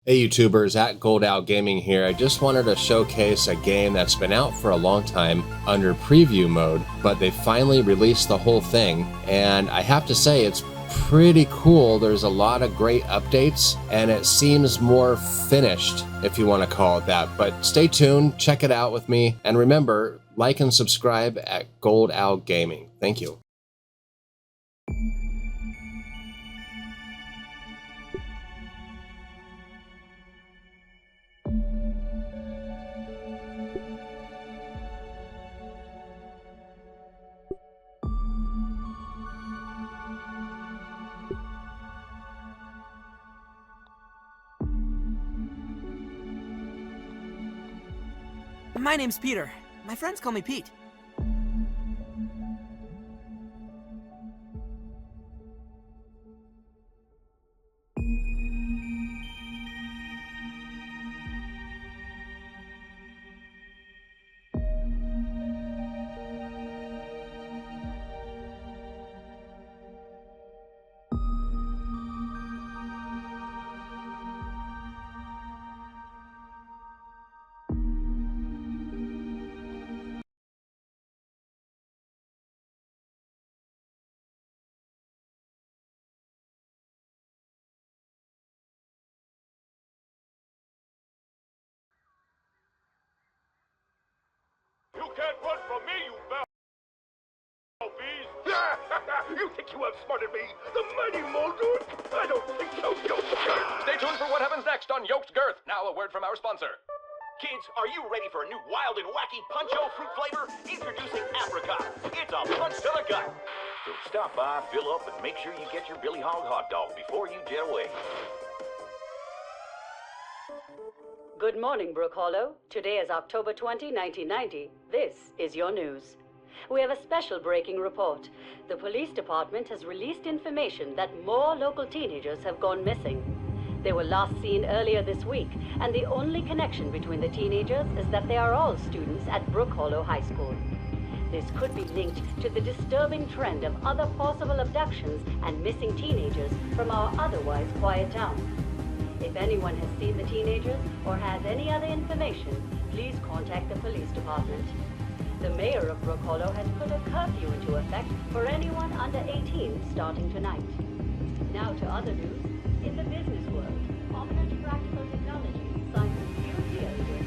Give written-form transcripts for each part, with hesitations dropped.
Hey YouTubers, at Gold Owl Gaming here. I just wanted to showcase a game that's been out for a long time under preview mode, but they finally released the whole thing, and I have to say it's pretty cool. There's a lot of great updates, and it seems more finished, if you want to call it that. But stay tuned, check it out with me, and remember, like and subscribe at Gold Owl Gaming. Thank you. My name's Peter. My friends call me Pete. You can't run from me, you bees! You think you outsmarted me? The mighty Muldoon? I don't think so, Yoked Girth! Stay tuned for what happens next on Yoked Girth. Now a word from our sponsor. Kids, are you ready for a new wild and wacky Punch-O fruit flavor? Introducing Apricot. It's a punch to the gut. So stop by, fill up, and make sure you get your Billy Hog hot dog before you jet away. Good morning, Brook Hollow. Today is October 20, 1990. This is your news. We have a special breaking report. The police department has released information that more local teenagers have gone missing. They were last seen earlier this week, and the only connection between the teenagers is that they are all students at Brook Hollow High School. This could be linked to the disturbing trend of other possible abductions and missing teenagers from our otherwise quiet town. If anyone has seen the teenagers or has any other information, please contact the police department. The mayor of Brook Hollow has put a curfew into effect for anyone under 18 starting tonight. Now to other news. In the business world, Ominous Practical Technologies signed a new deal with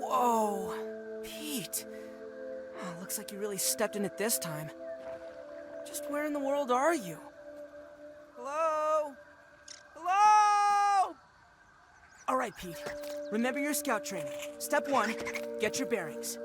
Whoa, Pete. Oh, looks like you really stepped in it this time. Just where in the world are you? Hello? Hello? All right, Pete. Remember your scout training. Step 1, get your bearings.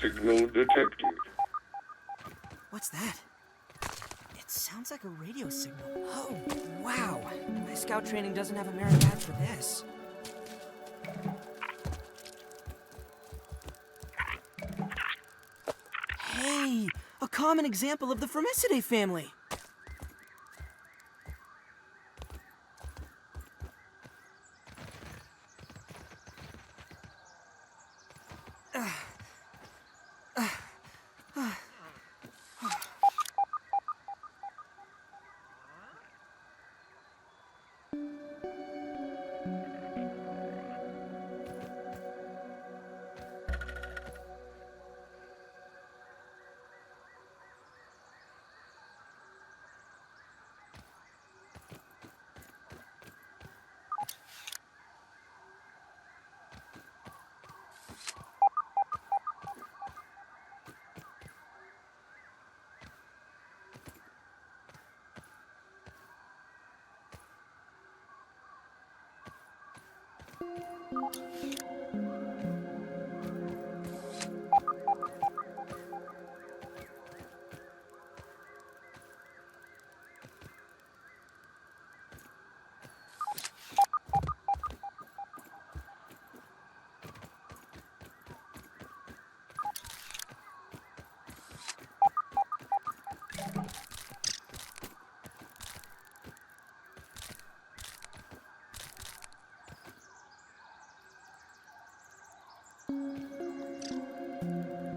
Signal detected. What's that? It sounds like a radio signal. Oh, wow. My scout training doesn't have a merit badge for this. Hey, a common example of the Formicidae family.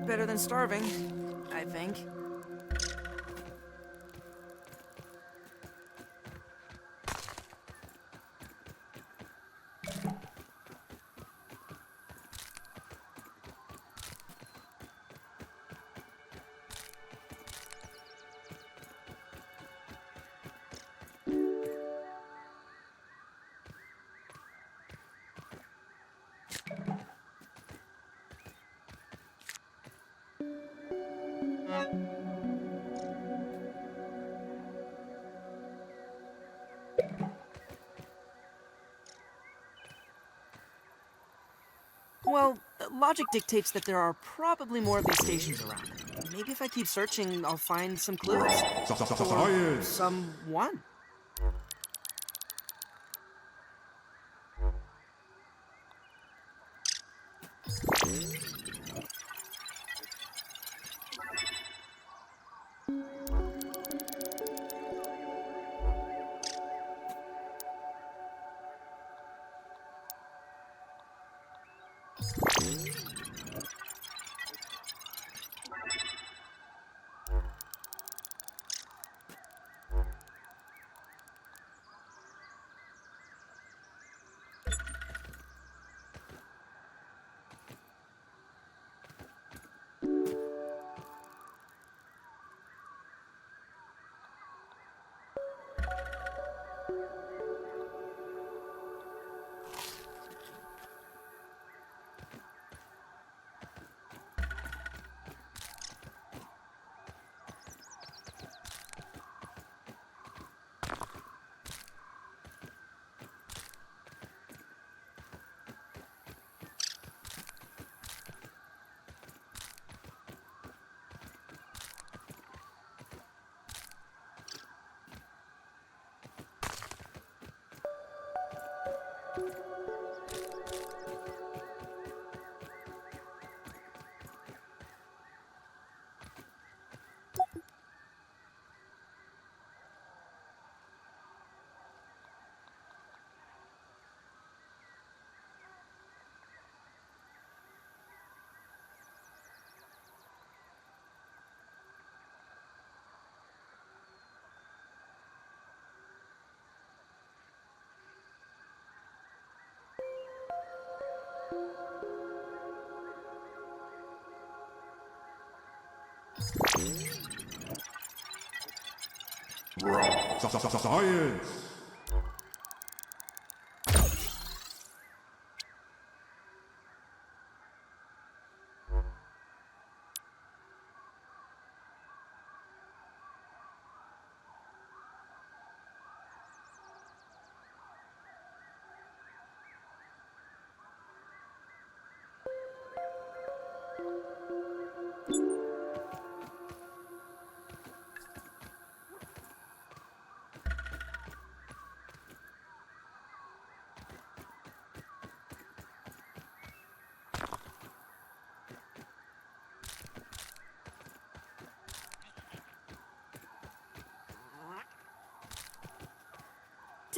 Better than starving, I think. Well, logic dictates that there are probably more of these stations around. Maybe if I keep searching, I'll find some clues. Or someone. Science!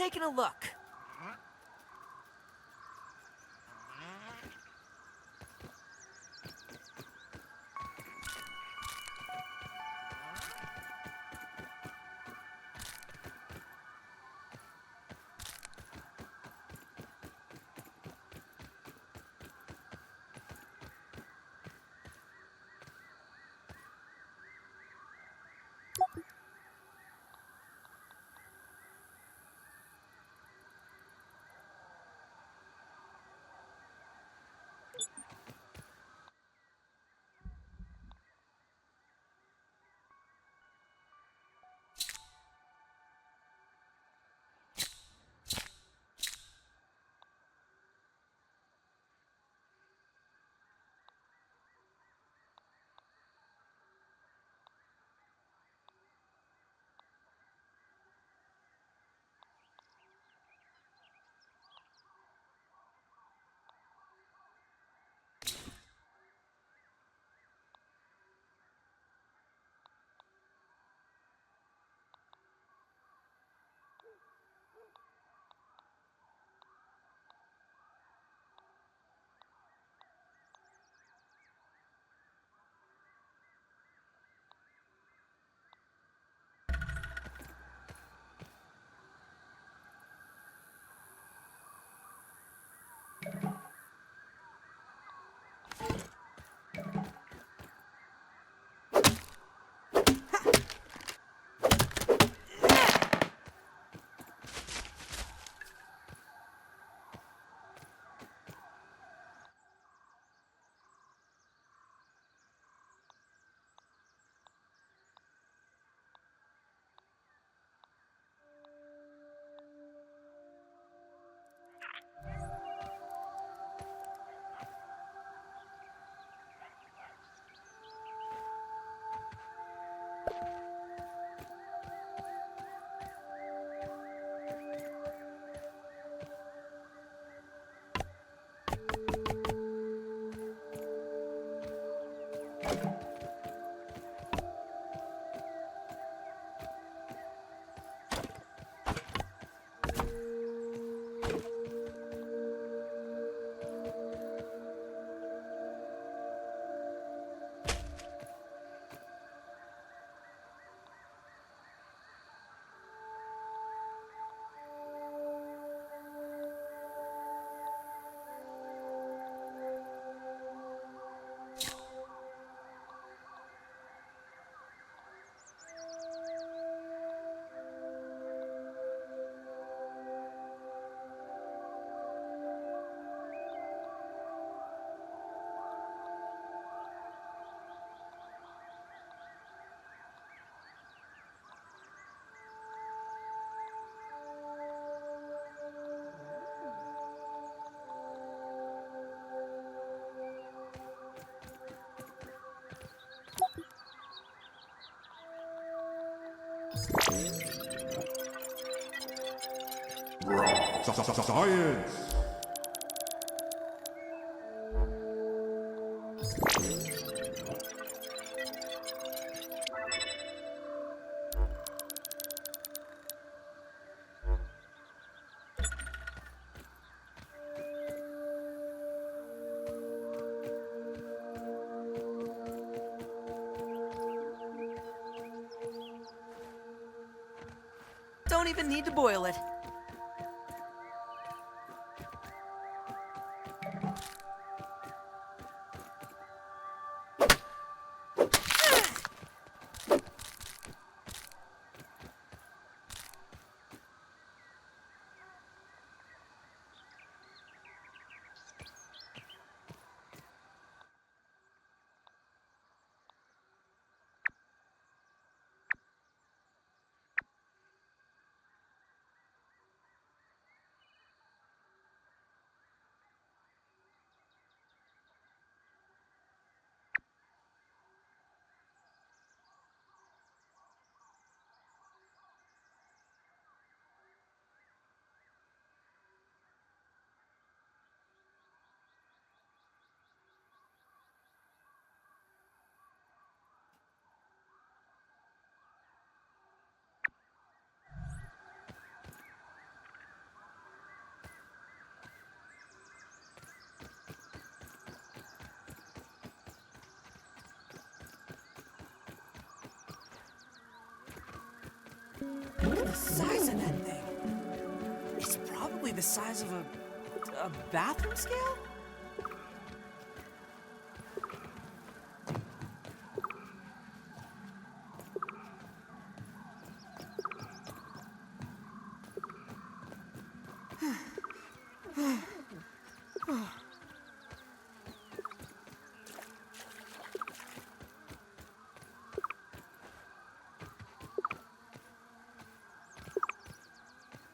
taking a look. Science! Don't even need to boil it. The size of that thing. It's probably the size of a bathroom scale?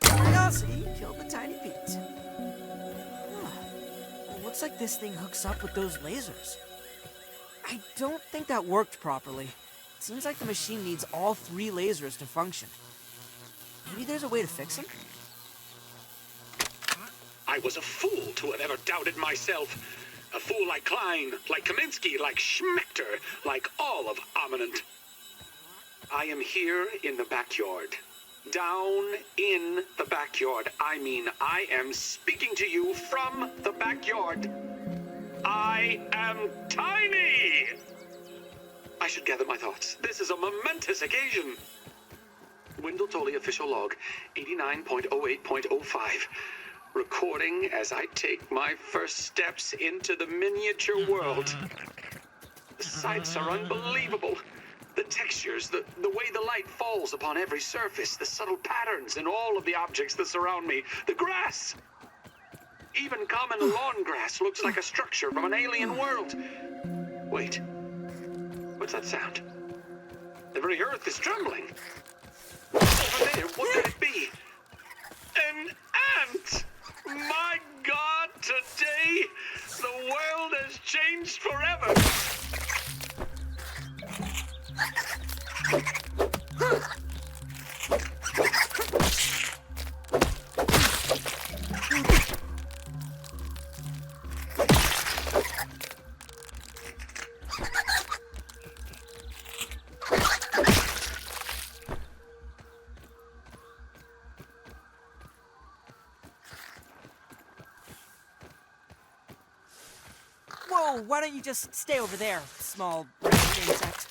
Curiosity killed the tiny Pete. Huh. Looks like this thing hooks up with those lasers. I don't think that worked properly. It seems like the machine needs all 3 lasers to function. Maybe there's a way to fix them? I was a fool to have ever doubted myself. A fool like Klein, like Kaminsky, like Schmechter, like all of Ominent. I am here in the backyard. Down in the backyard. I mean, I am speaking to you from the backyard. I am tiny! I should gather my thoughts. This is a momentous occasion. Wendell Tully official log, 89.08.05. Recording as I take my first steps into the miniature world. The sights are unbelievable. The textures, the way the light falls upon every surface, the subtle patterns in all of the objects that surround me, the grass. Even common lawn grass looks like a structure from an alien world. Wait, what's that sound? The very earth is trembling. Over there, what could it be? An ant! My God, today, the world has changed forever. Whoa, why don't you just stay over there, small round insect?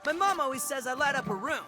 My mom always says I light up a room.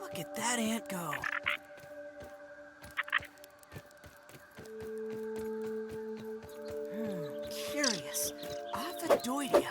Look at that ant go. Curious. Ophidoidea.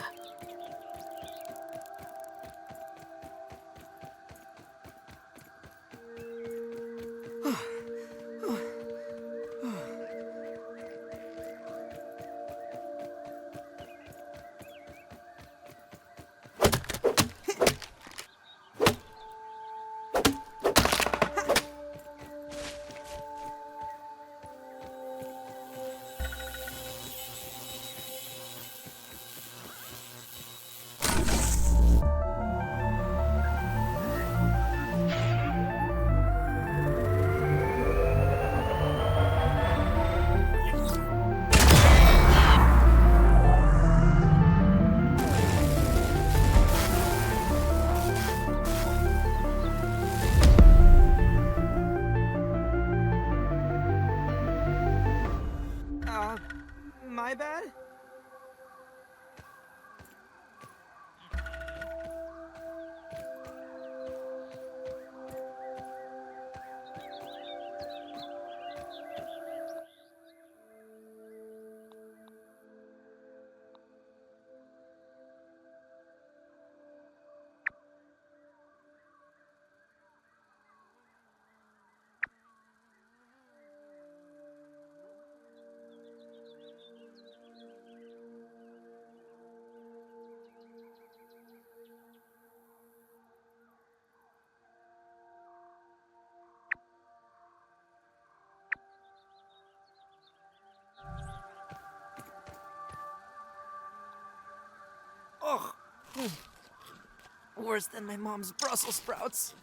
Worse than my mom's Brussels sprouts.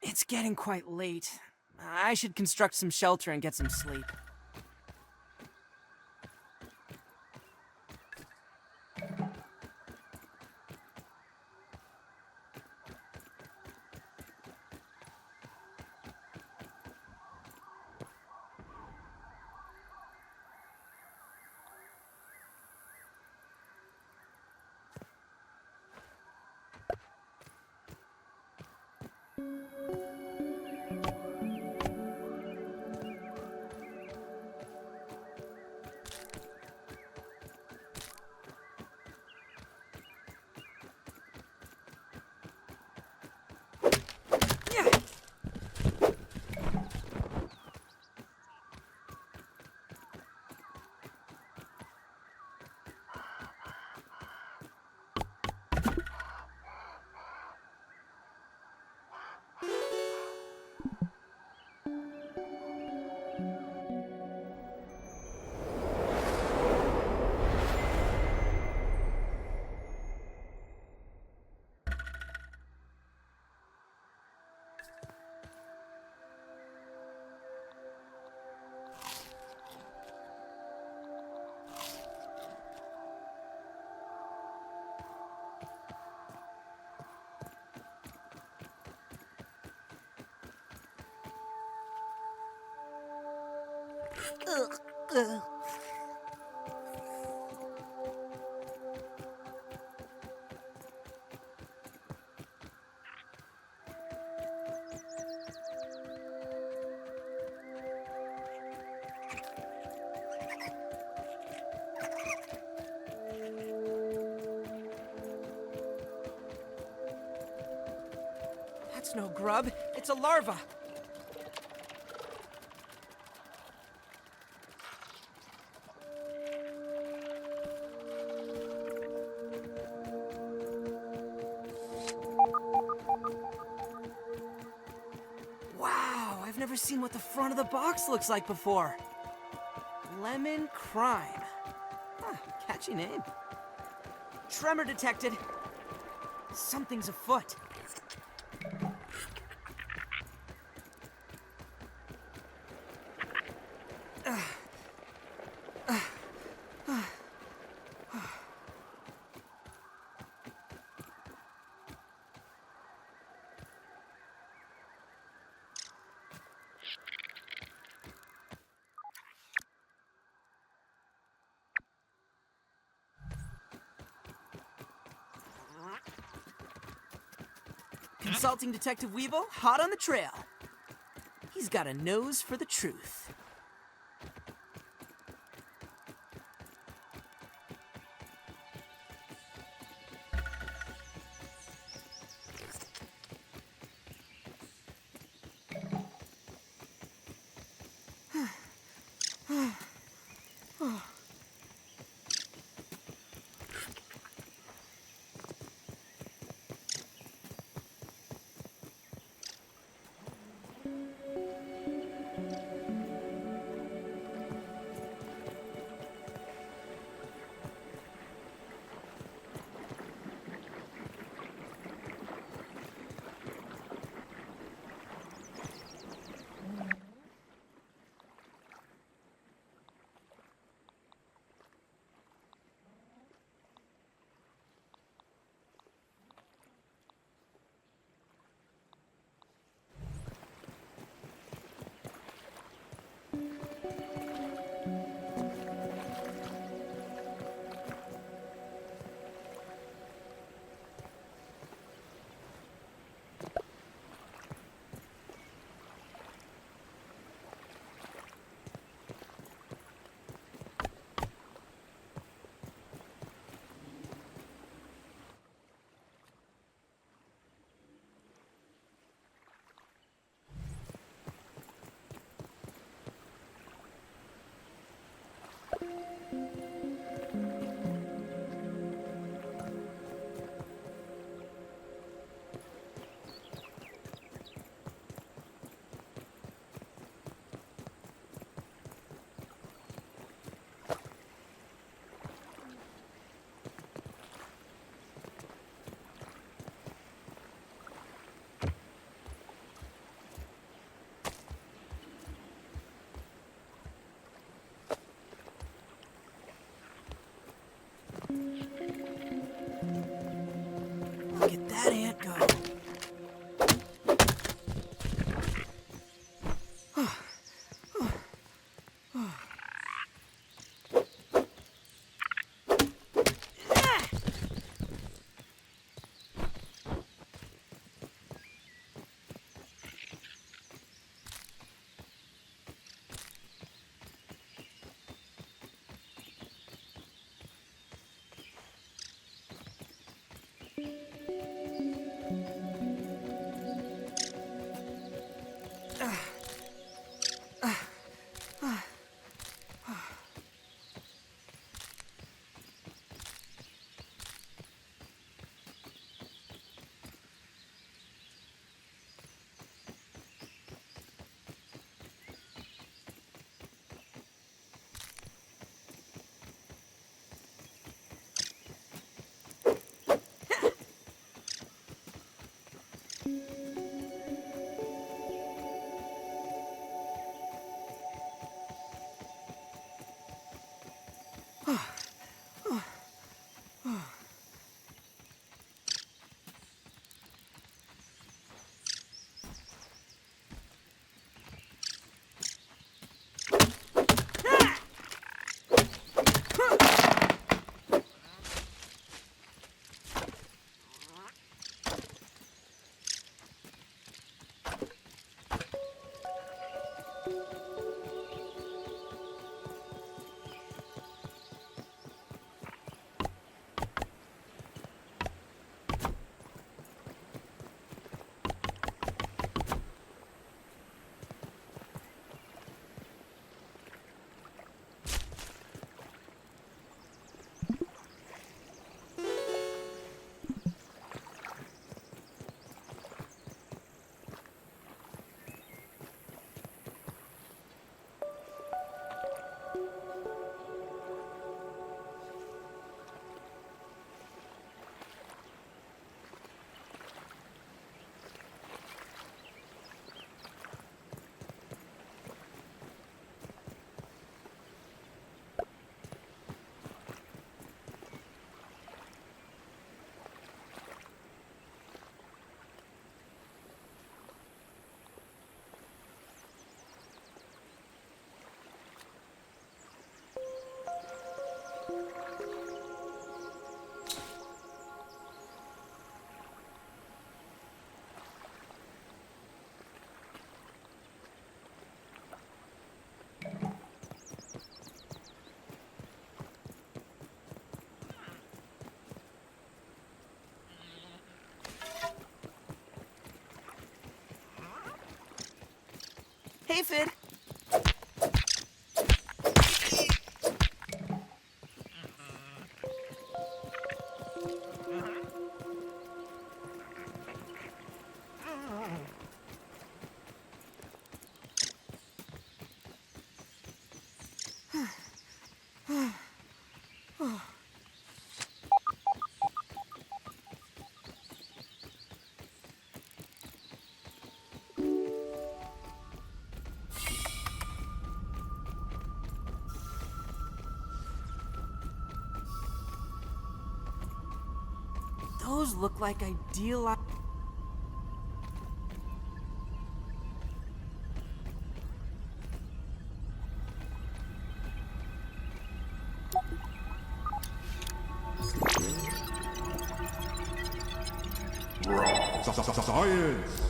It's getting quite late. I should construct some shelter and get some sleep. That's no grub. It's a larva. Wow, I've never seen what the front of the box looks like before. Lemon Crime. Huh, catchy name. Tremor detected. Something's afoot. Consulting Detective Weevil, hot on the trail. He's got a nose for the truth. Look at that ant go. Hey, Fid. Those look like ideal. Science!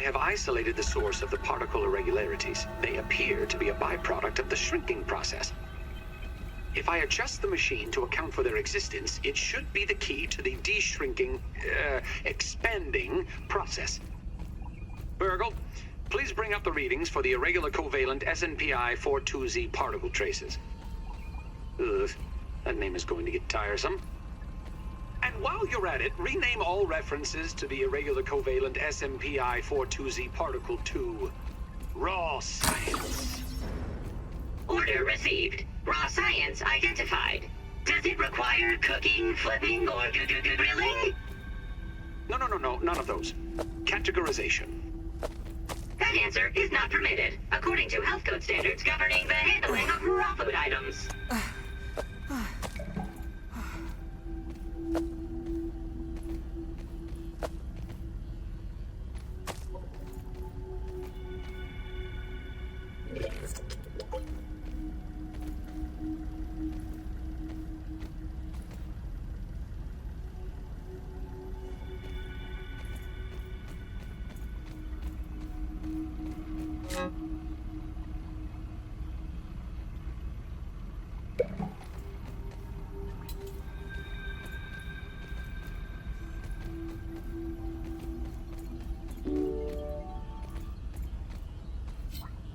have isolated the source of the particle irregularities. They appear to be a byproduct of the shrinking process. If I adjust the machine to account for their existence, it should be the key to the expanding process. Burgle, please bring up the readings for the irregular covalent SNPI 42Z particle traces. Ugh, that name is going to get tiresome. And while you're at it, rename all references to the irregular covalent SNPI 42Z particle to raw science. Order received. Raw science identified. Does it require cooking, flipping, or grilling? No, none of those. Categorization. That answer is not permitted, according to health code standards governing the handling of raw food items.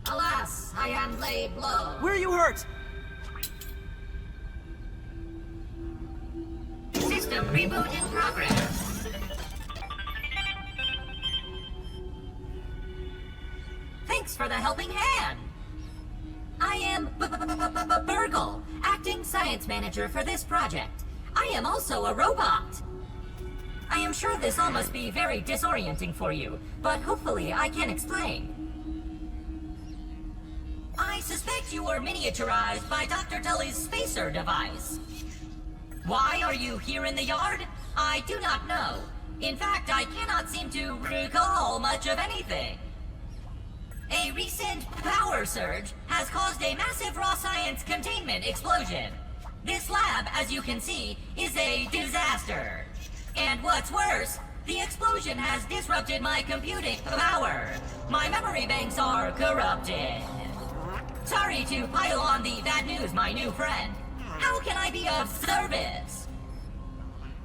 Alas, I am laid low. Where are you hurt? System reboot in progress. Thanks for the helping hand. I am Burgle, acting science manager for this project. I am also a robot. I am sure this all must be very disorienting for you, but hopefully I can explain. I suspect you were miniaturized by Dr. Tully's spacer device. Why are you here in the yard? I do not know. In fact, I cannot seem to recall much of anything. A recent power surge has caused a massive raw science containment explosion. This lab, as you can see, is a disaster. And what's worse, the explosion has disrupted my computing power. My memory banks are corrupted. Sorry to pile on the bad news, my new friend. How can I be of service?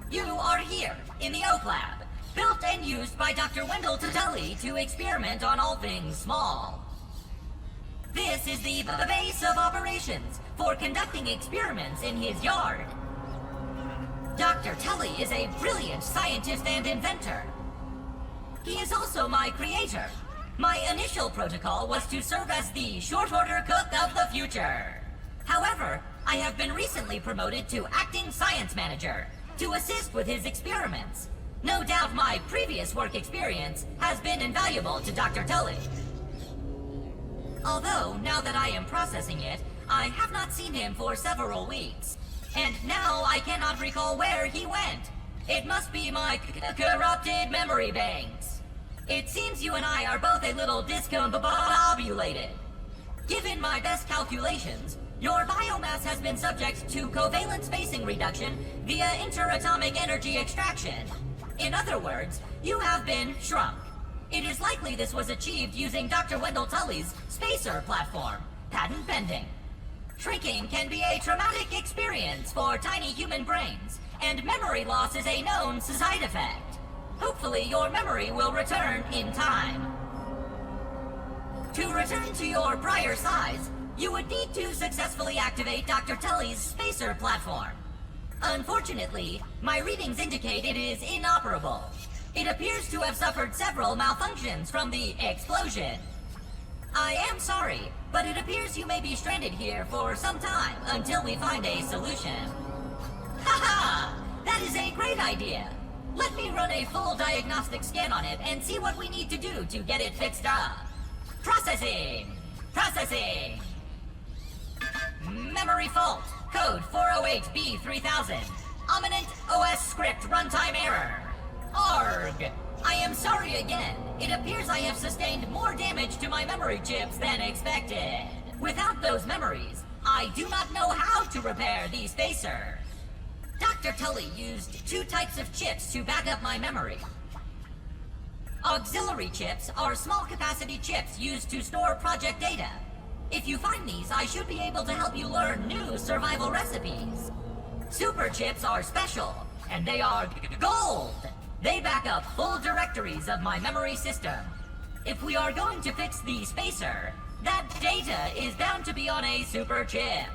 You are here, in the Oak Lab, built and used by Dr. Wendell Tully to experiment on all things small. This is the base of operations for conducting experiments in his yard. Dr. Tully is a brilliant scientist and inventor. He is also my creator. My initial protocol was to serve as the short-order cook of the future. However, I have been recently promoted to acting science manager to assist with his experiments. No doubt my previous work experience has been invaluable to Dr. Tully. Although, now that I am processing it, I have not seen him for several weeks. And now I cannot recall where he went. It must be my corrupted memory banks. It seems you and I are both a little discombobulated. Given my best calculations, your biomass has been subject to covalent spacing reduction via interatomic energy extraction. In other words, you have been shrunk. It is likely this was achieved using Dr. Wendell Tully's spacer platform, patent pending. Shrinking can be a traumatic experience for tiny human brains, and memory loss is a known side effect. Hopefully your memory will return in time. To return to your prior size, you would need to successfully activate Dr. Tully's spacer platform. Unfortunately, my readings indicate it is inoperable. It appears to have suffered several malfunctions from the explosion. I am sorry, but it appears you may be stranded here for some time until we find a solution. Haha! That is a great idea! Let me run a full diagnostic scan on it and see what we need to do to get it fixed up. Processing! Processing! Memory fault. Code 408B3000. Ominent OS script runtime error. ARG! I am sorry again. It appears I have sustained more damage to my memory chips than expected. Without those memories, I do not know how to repair the spacer. Dr. Tully used 2 types of chips to back up my memory. Auxiliary chips are small capacity chips used to store project data. If you find these, I should be able to help you learn new survival recipes. Super chips are special, and they are gold. They back up full directories of my memory system. If we are going to fix the spacer, that data is bound to be on a super chip.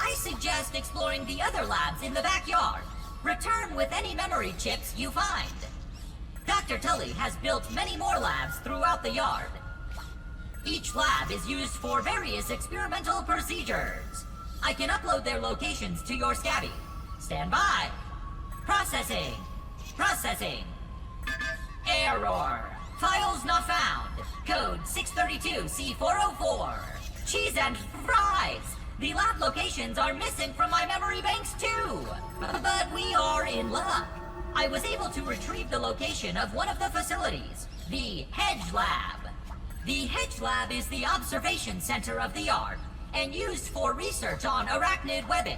I suggest exploring the other labs in the backyard. Return with any memory chips you find. Dr. Tully has built many more labs throughout the yard. Each lab is used for various experimental procedures. I can upload their locations to your Scabby. Stand by. Processing. Processing. Error. Files not found. Code 632C404. Cheese and fries. The lab locations are missing from my memory banks too. But we are in luck. I was able to retrieve the location of one of the facilities, the Hedge Lab. The Hedge Lab is the observation center of the yard and used for research on arachnid webbing.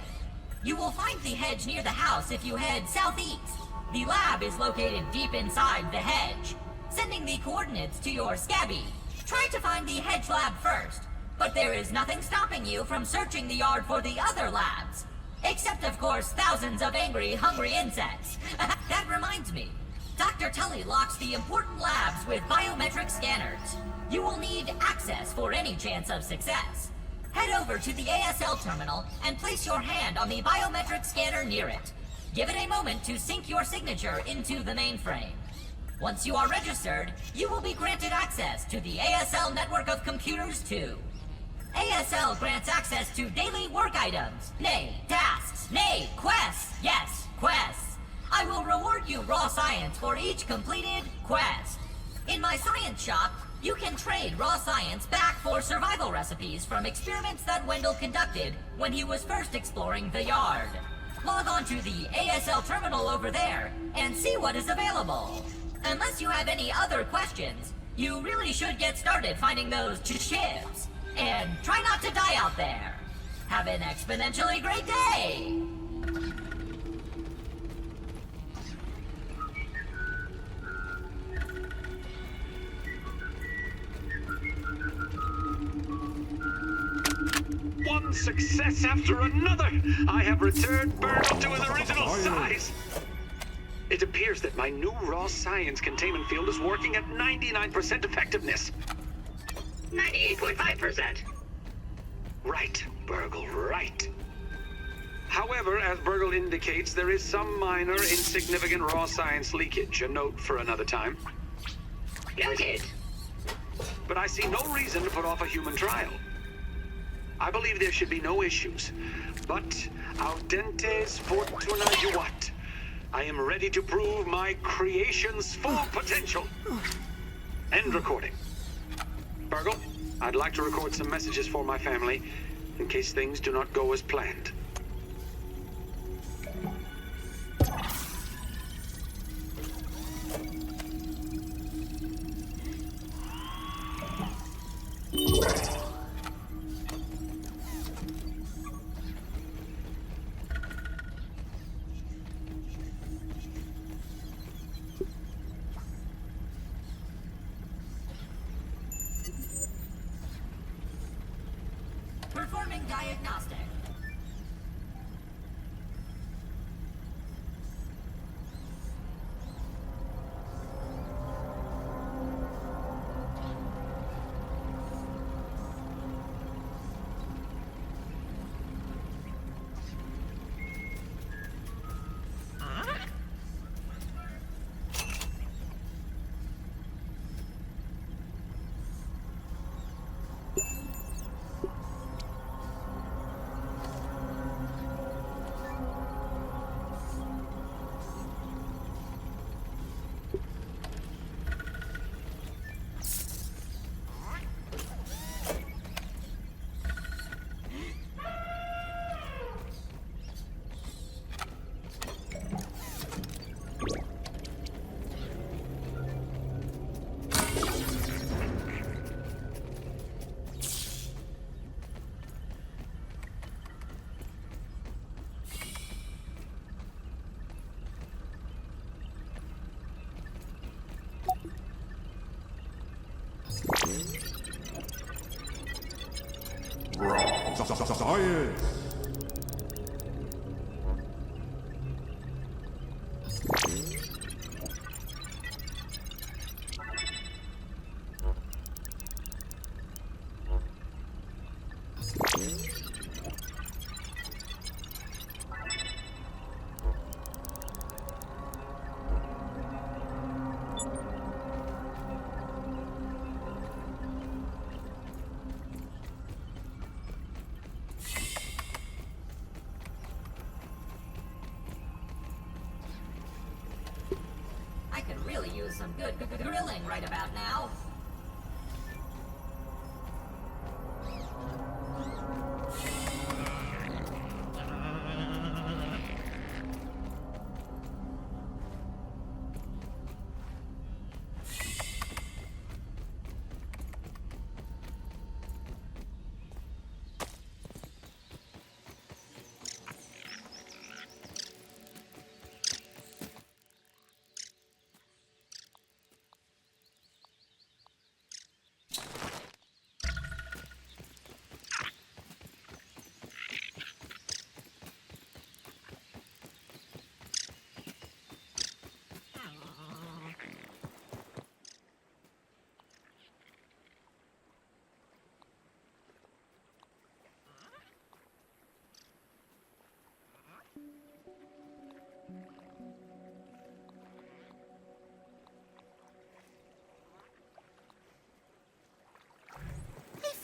You will find the hedge near the house if you head southeast. The lab is located deep inside the hedge. Sending the coordinates to your Scabby. Try to find the Hedge Lab first, but there is nothing stopping you from searching the yard for the other labs. Except, of course, thousands of angry, hungry insects. That reminds me. Dr. Tully locks the important labs with biometric scanners. You will need access for any chance of success. Head over to the ASL terminal and place your hand on the biometric scanner near it. Give it a moment to sync your signature into the mainframe. Once you are registered, you will be granted access to the ASL network of computers too. ASL grants access to daily work items, nay, tasks, nay, quests, yes, quests. I will reward you raw science for each completed quest. In my science shop, you can trade raw science back for survival recipes from experiments that Wendell conducted when he was first exploring the yard. Log on to the ASL terminal over there and see what is available. Unless you have any other questions, you really should get started finding those chips. And try not to die out there. Have an exponentially great day! One success after another! I have returned Burgle to his original size! It appears that my new raw science containment field is working at 99% effectiveness. 98.5%. Right, Burgle, right. However, as Burgle indicates, there is some minor, insignificant raw science leakage. A note for another time. Noted. But I see no reason to put off a human trial. I believe there should be no issues. But audentes fortuna juvat. I am ready to prove my creation's full potential. End recording. Burgle, I'd like to record some messages for my family in case things do not go as planned. Performing diagnostic. science. I could really use some good grilling right about now.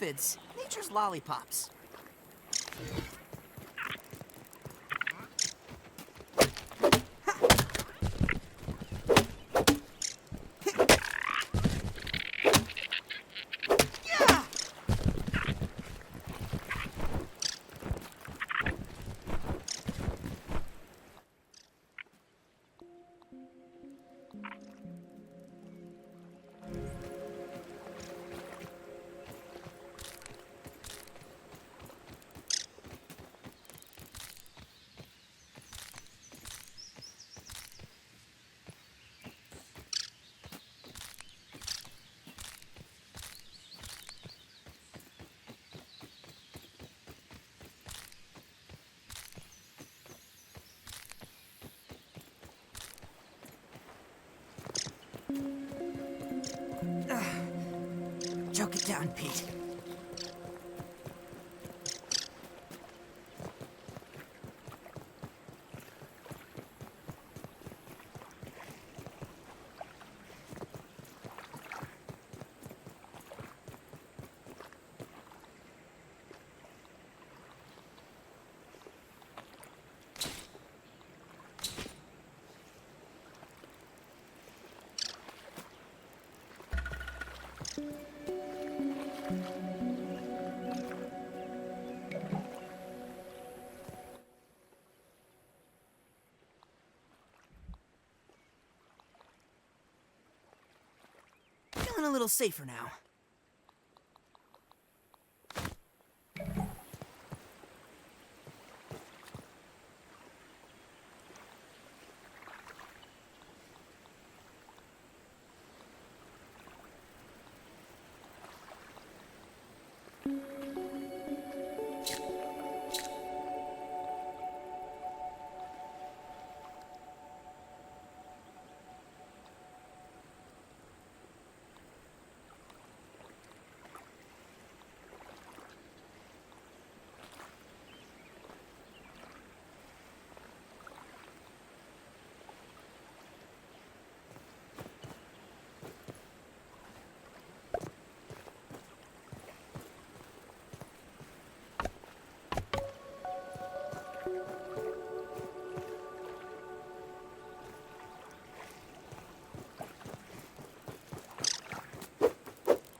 Aphids, nature's lollipops. Yeah! Choke it down, Pete. Feeling a little safer now.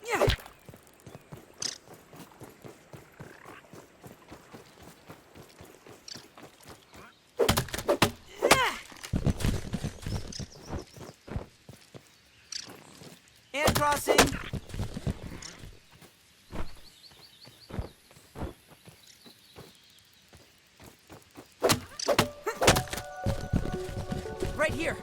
Yeah! And crossing. Right here.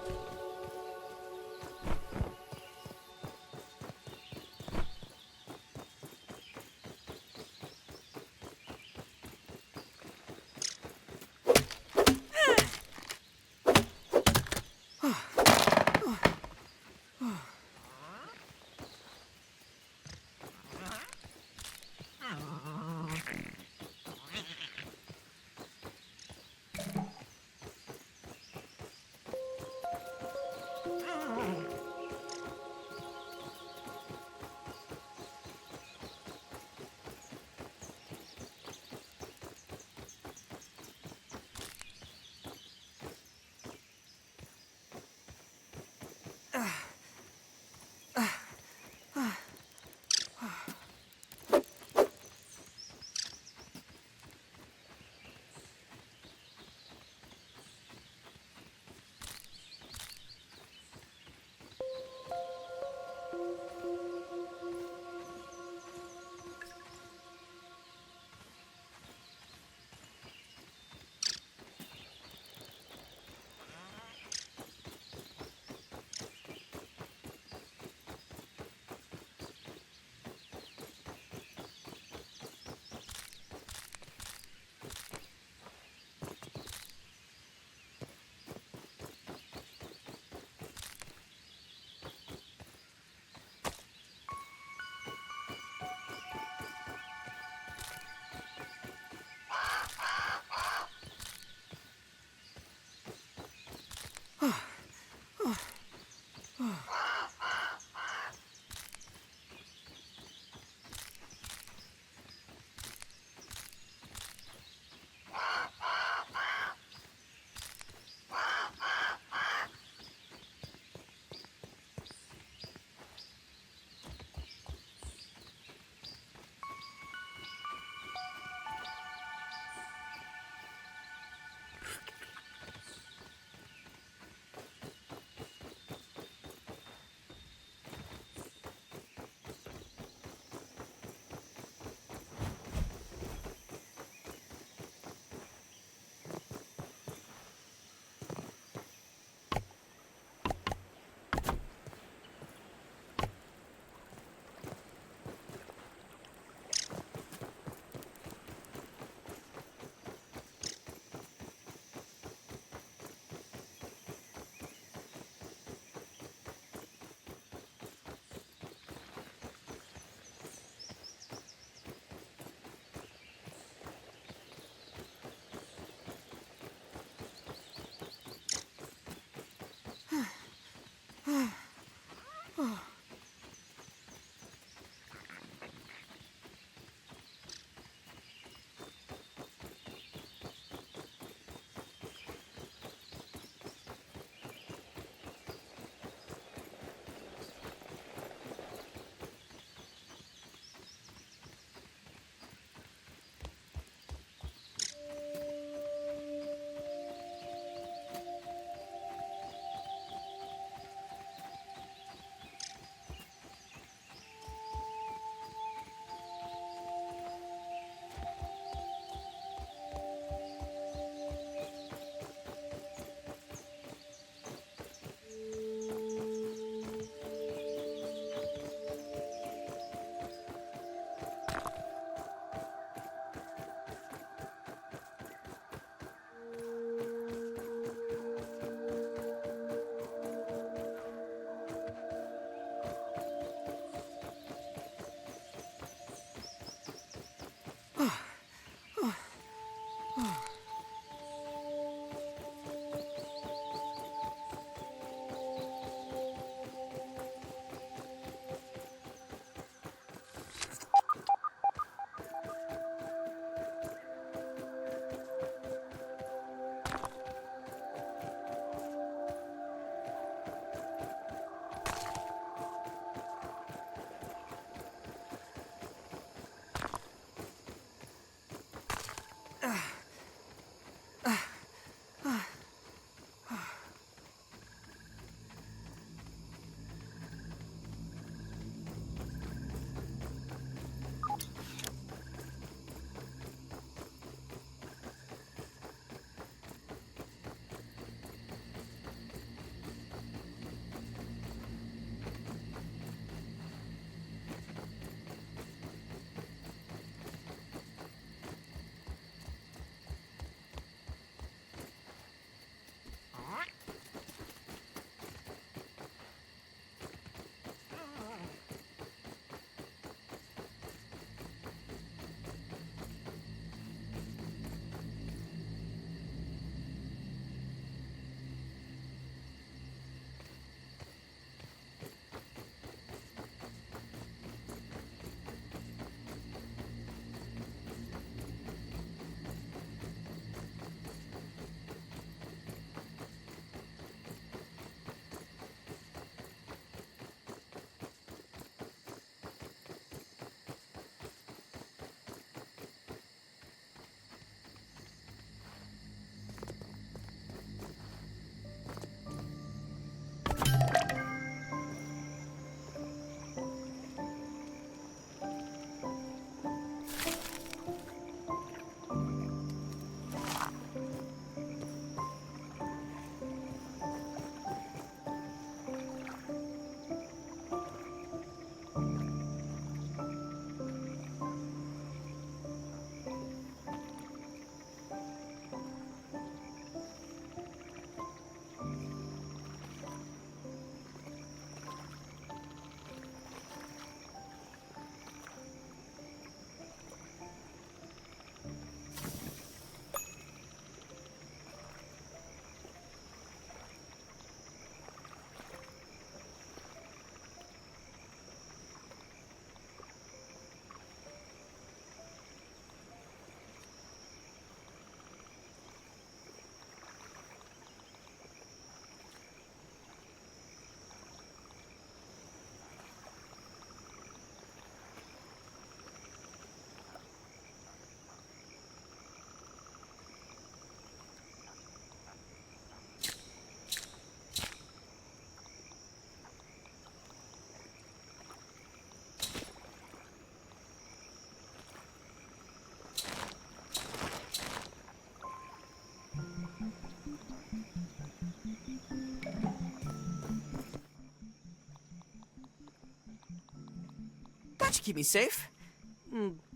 That should keep me safe.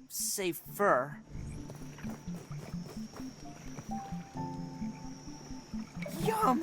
Safer. Yum!